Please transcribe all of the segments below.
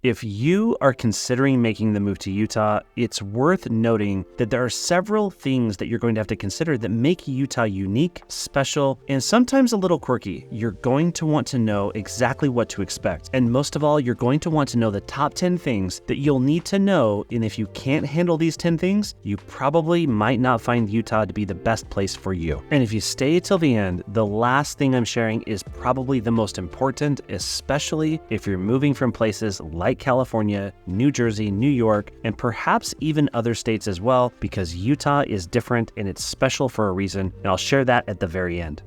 If you are considering making the move to Utah, it's worth noting that there are several things that you're going to have to consider that make Utah unique, special, and sometimes a little quirky. You're going to want to know exactly what to expect. And most of all, you're going to want to know the top 10 things that you'll need to know. And if you can't handle these 10 things, you probably might not find Utah to be the best place for you. And if you stay till the end, the last thing I'm sharing is probably the most important, especially if you're moving from places like California, New Jersey, New York, and perhaps even other states as well, because Utah is different and it's special for a reason, and I'll share that at the very end.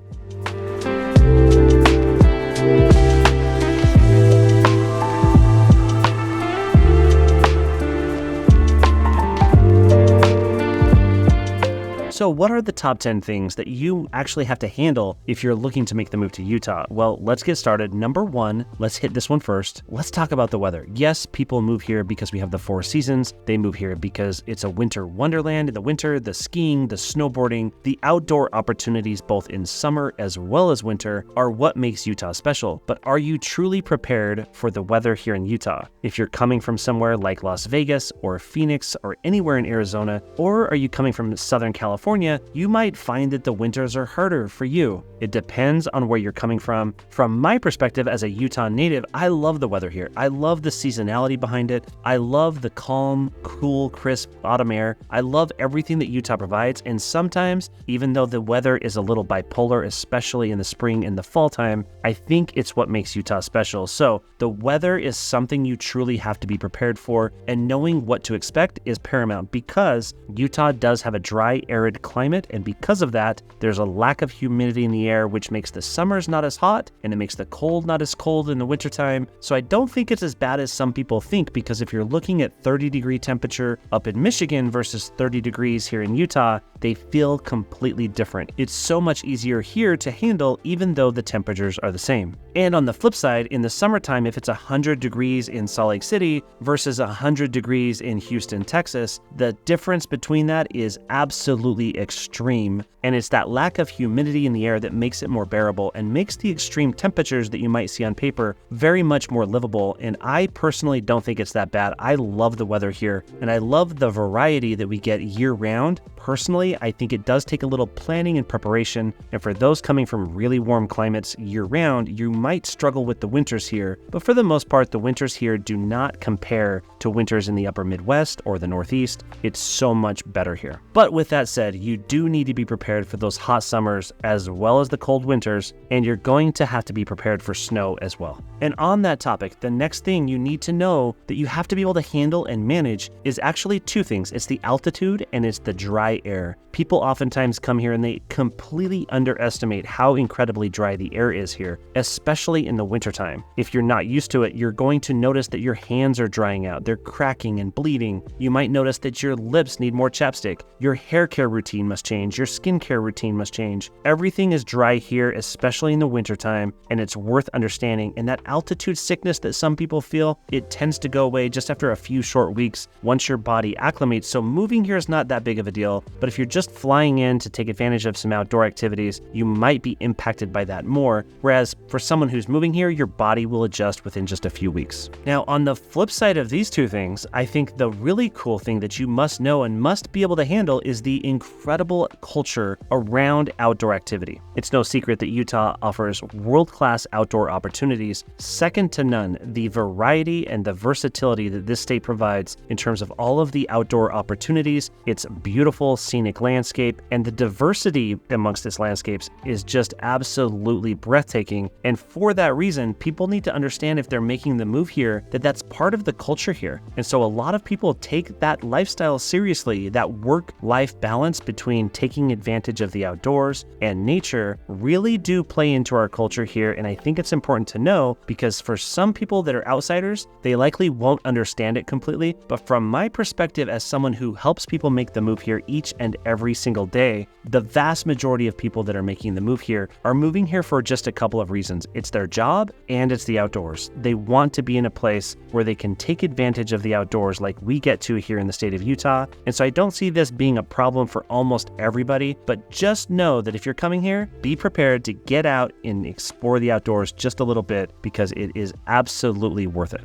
So what are the top 10 things that you actually have to handle if you're looking to make the move to Utah? Well, let's get started. Number one, let's hit this one first. Let's talk about the weather. Yes, people move here because we have the 4 seasons. They move here because it's a winter wonderland in the winter, the skiing, the snowboarding, the outdoor opportunities both in summer as well as winter are what makes Utah special. But are you truly prepared for the weather here in Utah? If you're coming from somewhere like Las Vegas or Phoenix or anywhere in Arizona, or are you coming from Southern California, you might find that the winters are harder for you. It depends on where you're coming from. From my perspective as a Utah native, I love the weather here. I love the seasonality behind it. I love the calm, cool, crisp autumn air. I love everything that Utah provides. And sometimes, even though the weather is a little bipolar, especially in the spring and the fall time, I think it's what makes Utah special. So the weather is something you truly have to be prepared for, and knowing what to expect is paramount because Utah does have a dry, arid climate, and because of that, there's a lack of humidity in the air, which makes the summers not as hot, and it makes the cold not as cold in the wintertime. So I don't think it's as bad as some people think, because if you're looking at 30-degree temperature up in Michigan versus 30 degrees here in Utah, they feel completely different. It's so much easier here to handle, even though the temperatures are the same. And on the flip side, in the summertime, if it's 100 degrees in Salt Lake City versus 100 degrees in Houston, Texas, the difference between that is absolutely extreme, and it's that lack of humidity in the air that makes it more bearable and makes the extreme temperatures that you might see on paper very much more livable. And I personally don't think it's that bad. I love the weather here, and I love the variety that we get year-round. Personally, I think it does take a little planning and preparation, and for those coming from really warm climates year-round, you might struggle with the winters here, but for the most part, the winters here do not compare to winters in the upper Midwest or the Northeast. It's so much better here. But with that said, you do need to be prepared for those hot summers as well as the cold winters, and you're going to have to be prepared for snow as well. And on that topic, the next thing you need to know that you have to be able to handle and manage is actually 2 things. It's the altitude and it's the dry air. People oftentimes come here and they completely underestimate how incredibly dry the air is here, especially in the wintertime. If you're not used to it, you're going to notice that your hands are drying out. They're cracking and bleeding. You might notice that your lips need more chapstick. Your hair care routine must change. Your skincare routine must change. Everything is dry here, especially in the wintertime, and it's worth understanding. And that altitude sickness that some people feel, it tends to go away just after a few short weeks once your body acclimates. So moving here is not that big of a deal, but if you're just flying in to take advantage of some outdoor activities, you might be impacted by that more. Whereas for someone who's moving here, your body will adjust within just a few weeks. Now, on the flip side of these 2 things, I think the really cool thing that you must know and must be able to handle is the incredible culture around outdoor activity. It's no secret that Utah offers world-class outdoor opportunities, second to none. The variety and the versatility that this state provides in terms of all of the outdoor opportunities, its beautiful scenic landscape, and the diversity amongst its landscapes is just absolutely breathtaking. And for that reason, people need to understand, if they're making the move here, that that's part of the culture here. And so a lot of people take that lifestyle seriously. That work-life balance between taking advantage of the outdoors and nature really do play into our culture here. And I think it's important to know, because for some people that are outsiders, they likely won't understand it completely. But from my perspective, as someone who helps people make the move here each and every single day, the vast majority of people that are making the move here are moving here for just a couple of reasons. It's their job and it's the outdoors. They want to be in a place where they can take advantage of the outdoors like we get to here in the state of Utah. And so I don't see this being a problem for almost everybody, but just know that if you're coming here, be prepared to get out and explore the outdoors just a little bit, because it is absolutely worth it.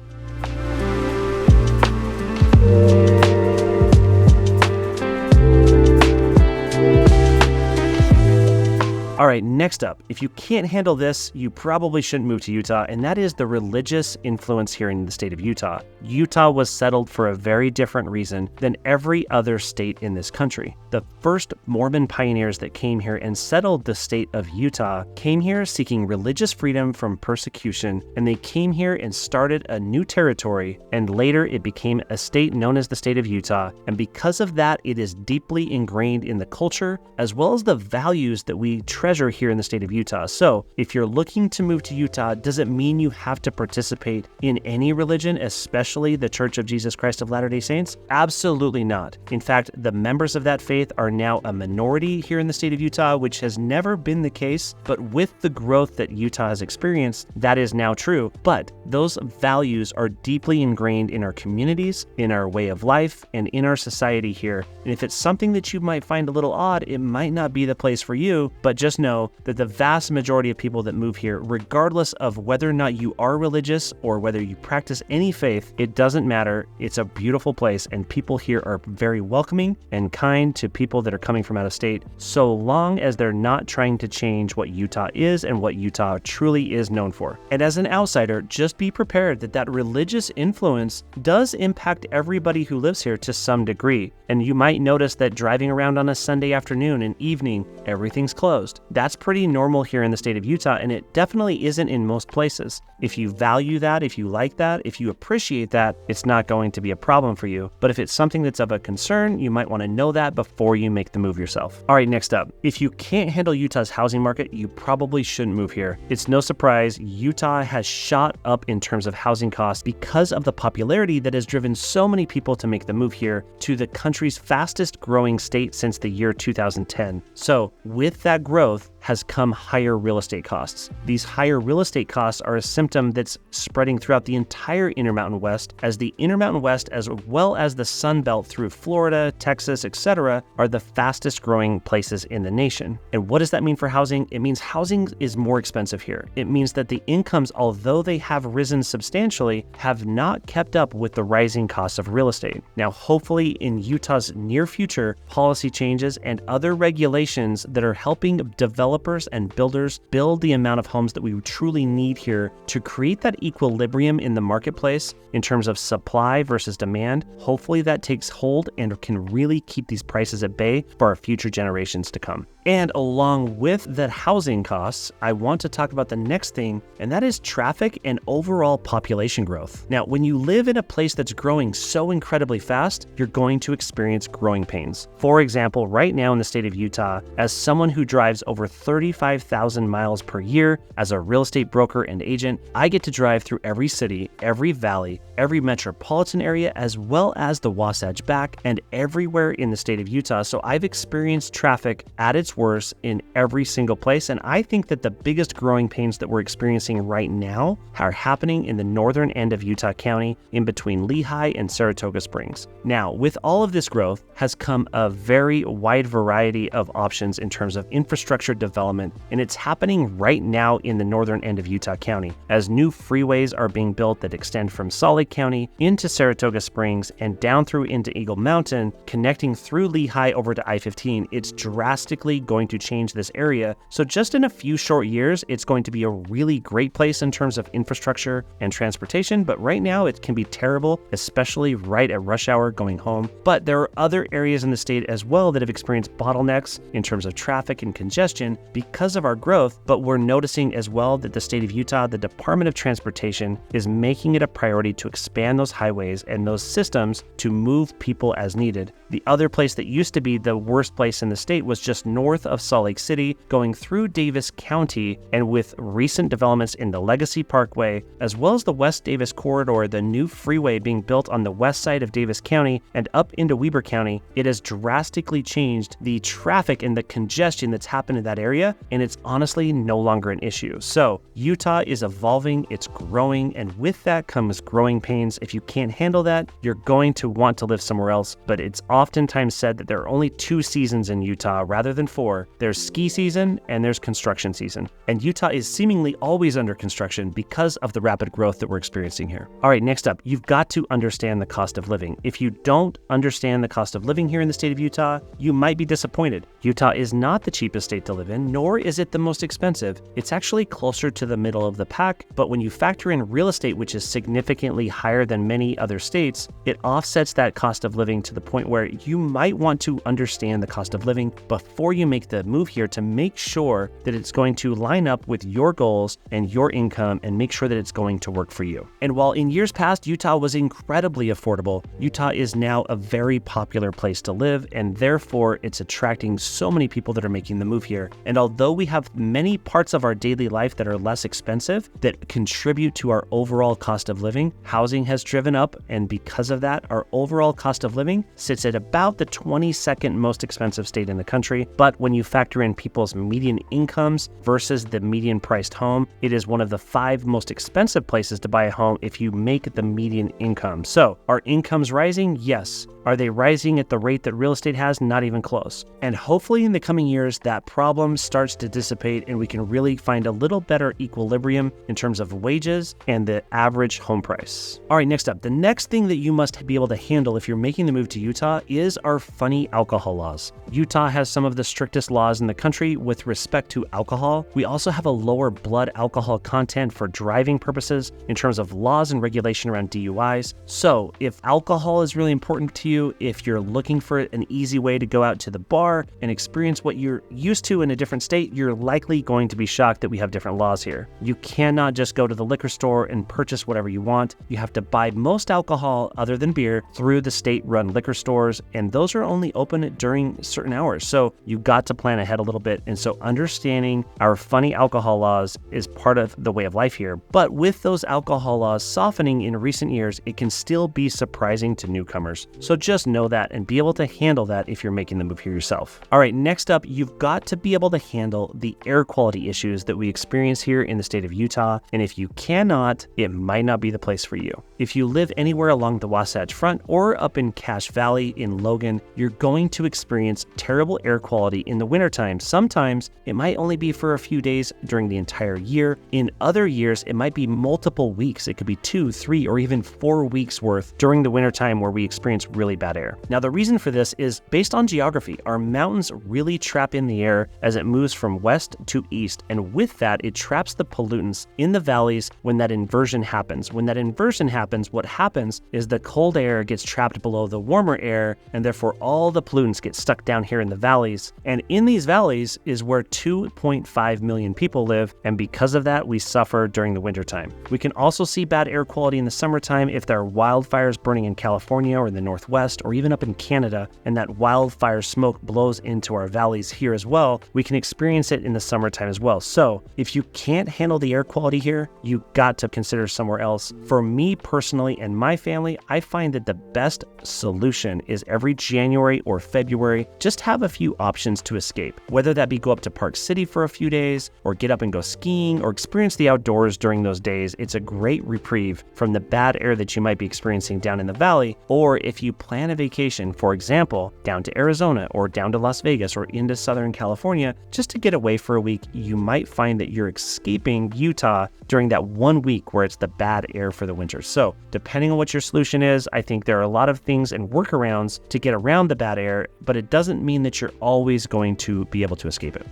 right, next up, if you can't handle this, you probably shouldn't move to Utah, and that is the religious influence here in the state of Utah. Utah was settled for a very different reason than every other state in this country. The first Mormon pioneers that came here and settled the state of Utah came here seeking religious freedom from persecution, and they came here and started a new territory, and later it became a state known as the state of Utah, and because of that, it is deeply ingrained in the culture as well as the values that we treasure here in the state of Utah. So if you're looking to move to Utah, does it mean you have to participate in any religion, especially the Church of Jesus Christ of Latter-day Saints? Absolutely not. In fact, the members of that faith are now a minority here in the state of Utah, which has never been the case, but with the growth that Utah has experienced, that is now true. But those values are deeply ingrained in our communities, in our way of life, and in our society here. And if it's something that you might find a little odd, it might not be the place for you, but just know that the vast majority of people that move here, regardless of whether or not you are religious or whether you practice any faith, it doesn't matter. It's a beautiful place, and people here are very welcoming and kind to people that are coming from out of state, so long as they're not trying to change what Utah is and what Utah truly is known for. And as an outsider, just be prepared that that religious influence does impact everybody who lives here to some degree. And you might notice that driving around on a Sunday afternoon and evening, everything's closed. That's pretty normal here in the state of Utah, and it definitely isn't in most places. If you value that, if you like that, if you appreciate that, it's not going to be a problem for you. But if it's something that's of a concern, you might want to know that before you make the move yourself. All right, next up, if you can't handle Utah's housing market, you probably shouldn't move here. It's no surprise Utah has shot up in terms of housing costs because of the popularity that has driven so many people to make the move here to the country's fastest growing state since the year 2010. So with that growth has come higher real estate costs. These higher real estate costs are a symptom that's spreading throughout the entire Intermountain West, as the Intermountain West, as well as the Sun Belt through Florida, Texas, etc., are the fastest growing places in the nation. And what does that mean for housing? It means housing is more expensive here. It means that the incomes, although they have risen substantially, have not kept up with the rising costs of real estate. Now, hopefully in Utah's near future, policy changes and other regulations that are helping developers and builders build the amount of homes that we truly need here to create that equilibrium in the marketplace in terms of supply versus demand. Hopefully that takes hold and can really keep these prices at bay for our future generations to come. And along with the housing costs, I want to talk about the next thing, and that is traffic and overall population growth. Now, when you live in a place that's growing so incredibly fast, you're going to experience growing pains. For example, right now in the state of Utah, as someone who drives over 35,000 miles per year as a real estate broker and agent, I get to drive through every city, every valley, every metropolitan area, as well as the Wasatch Back and everywhere in the state of Utah. So I've experienced traffic at its worst in every single place. And I think that the biggest growing pains that we're experiencing right now are happening in the northern end of Utah County, in between Lehigh and Saratoga Springs. Now, with all of this growth has come a very wide variety of options in terms of infrastructure development, and it's happening right now in the northern end of Utah County as new freeways are being built that extend from Salt Lake County into Saratoga Springs and down through into Eagle Mountain, connecting through Lehigh over to I-15. It's drastically going to change this area. So just in a few short years, it's going to be a really great place in terms of infrastructure and transportation, but right now it can be terrible, especially right at rush hour going home. But there are other areas in the state as well that have experienced bottlenecks in terms of traffic and congestion because of our growth, but we're noticing as well that the state of Utah, the Department of Transportation, is making it a priority to expand those highways and those systems to move people as needed. The other place that used to be the worst place in the state was just north of Salt Lake City, going through Davis County, and with recent developments in the Legacy Parkway, as well as the West Davis Corridor, the new freeway being built on the west side of Davis County and up into Weber County, it has drastically changed the traffic and the congestion that's happened in that area, and it's honestly no longer an issue. So Utah is evolving, it's growing, and with that comes growing pains. If you can't handle that, you're going to want to live somewhere else, but it's oftentimes said that there are only 2 seasons in Utah rather than before, there's ski season and there's construction season. And Utah is seemingly always under construction because of the rapid growth that we're experiencing here. All right, next up, you've got to understand the cost of living. If you don't understand the cost of living here in the state of Utah, you might be disappointed. Utah is not the cheapest state to live in, nor is it the most expensive. It's actually closer to the middle of the pack, but when you factor in real estate, which is significantly higher than many other states, it offsets that cost of living to the point where you might want to understand the cost of living before you make the move here to make sure that it's going to line up with your goals and your income and make sure that it's going to work for you. And while in years past, Utah was incredibly affordable, Utah is now a very popular place to live, and therefore it's attracting so many people that are making the move here. And although we have many parts of our daily life that are less expensive that contribute to our overall cost of living, housing has driven up, and because of that, our overall cost of living sits at about the 22nd most expensive state in the country. But when you factor in people's median incomes versus the median priced home, it is one of the 5 most expensive places to buy a home if you make the median income. So are incomes rising? Yes. Are they rising at the rate that real estate has? Not even close. And hopefully in the coming years, that problem starts to dissipate and we can really find a little better equilibrium in terms of wages and the average home price. All right, next up, the next thing that you must be able to handle if you're making the move to Utah is our funny alcohol laws. Utah has some of the strictest laws in the country with respect to alcohol. We also have a lower blood alcohol content for driving purposes in terms of laws and regulation around DUIs. So if alcohol is really important to you, if you're looking for an easy way to go out to the bar and experience what you're used to in a different state, you're likely going to be shocked that we have different laws here. You cannot just go to the liquor store and purchase whatever you want. You have to buy most alcohol other than beer through the state-run liquor stores, and those are only open during certain hours. So you got to plan ahead a little bit. And so understanding our funny alcohol laws is part of the way of life here. But with those alcohol laws softening in recent years, it can still be surprising to newcomers. So just know that and be able to handle that if you're making the move here yourself. All right, next up, you've got to be able to handle the air quality issues that we experience here in the state of Utah. And if you cannot, it might not be the place for you. If you live anywhere along the Wasatch Front or up in Cache Valley in Logan, you're going to experience terrible air quality in the wintertime. Sometimes it might only be for a few days during the entire year. In other years, it might be multiple weeks. It could be 2, 3, or even 4 weeks worth during the wintertime where we experience really bad air. Now, the reason for this is based on geography. Our mountains really trap in the air as it moves from west to east, and with that, it traps the pollutants in the valleys when that inversion happens. When that inversion happens, what happens is the cold air gets trapped below the warmer air, and therefore all the pollutants get stuck down here in the valleys. And in these valleys is where 2.5 million people live, and because of that, we suffer during the wintertime. We can also see bad air quality in the summertime if there are wildfires burning in California or in the Northwest or even up in Canada, and that wildfire smoke blows into our valleys here as well. We can experience it in the summertime as well. So if you can't handle the air quality here, you got to consider somewhere else. For me personally and my family, I find that the best solution is every January or February, just have a few options to escape. Whether that be go up to Park City for a few days, or get up and go skiing, or experience the outdoors during those days, it's a great reprieve from the bad air that you might be experiencing down in the valley. Or if you plan a vacation, for example, down to Arizona or down to Las Vegas or into Southern California, just to get away for a week, you might find that you're escaping Utah during that 1 week where it's the bad air for the winter. So depending on what your solution is, I think there are a lot of things and workarounds to get around the bad air, but it doesn't mean that you're always going to be able to escape it.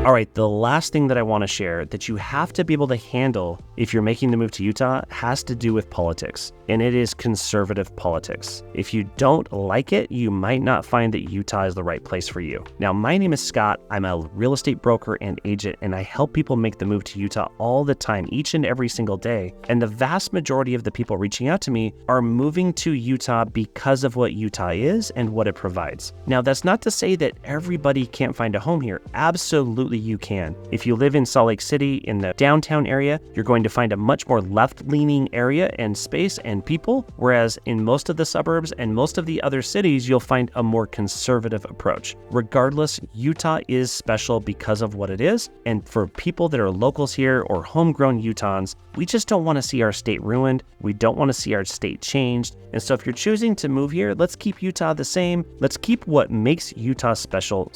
All right, the last thing that I want to share that you have to be able to handle if you're making the move to Utah has to do with politics, and it is conservative politics. If you don't like it, you might not find that Utah is the right place for you. Now, my name is Scott. I'm a real estate broker and agent, and I help people make the move to Utah all the time, each and every single day. And the vast majority of the people reaching out to me are moving to Utah because of what Utah is and what it provides. Now, that's not to say that everybody can't find a home here. Absolutely absolutely you can. If you live in Salt Lake City in the downtown area, you're going to find a much more left-leaning area and space and people, whereas in most of the suburbs and most of the other cities, you'll find a more conservative approach. Regardless, Utah is special because of what it is, and for people that are locals here or homegrown Utahns, we just don't want to see our state ruined. We don't want to see our state changed. And so if you're choosing to move here, let's keep Utah the same. Let's keep what makes Utah special.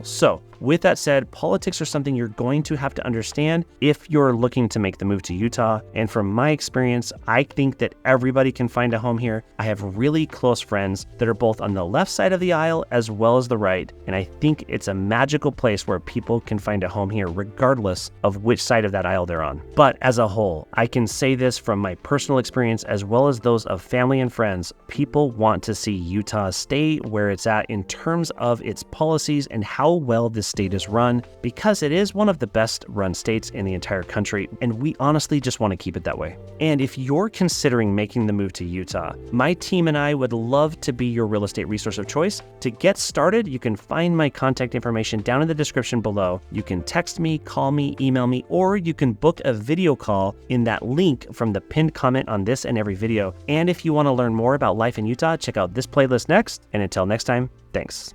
So with that said, politics are something you're going to have to understand if you're looking to make the move to Utah. And from my experience, I think that everybody can find a home here. I have really close friends that are both on the left side of the aisle as well as the right. And I think it's a magical place where people can find a home here regardless of which side of that aisle they're on. But as a whole, I can say this from my personal experience as well as those of family and friends, people want to see Utah stay where it's at in terms of its policies and how well this state is run, because it is one of the best run states in the entire country, and we honestly just want to keep it that way. And if you're considering making the move to Utah, my team and I would love to be your real estate resource of choice. To get started, you can find my contact information down in the description below. You can text me, call me, email me, or you can book a video call in that link from the pinned comment on this and every video. And if you want to learn more about life in Utah, check out this playlist next. And until next time, thanks.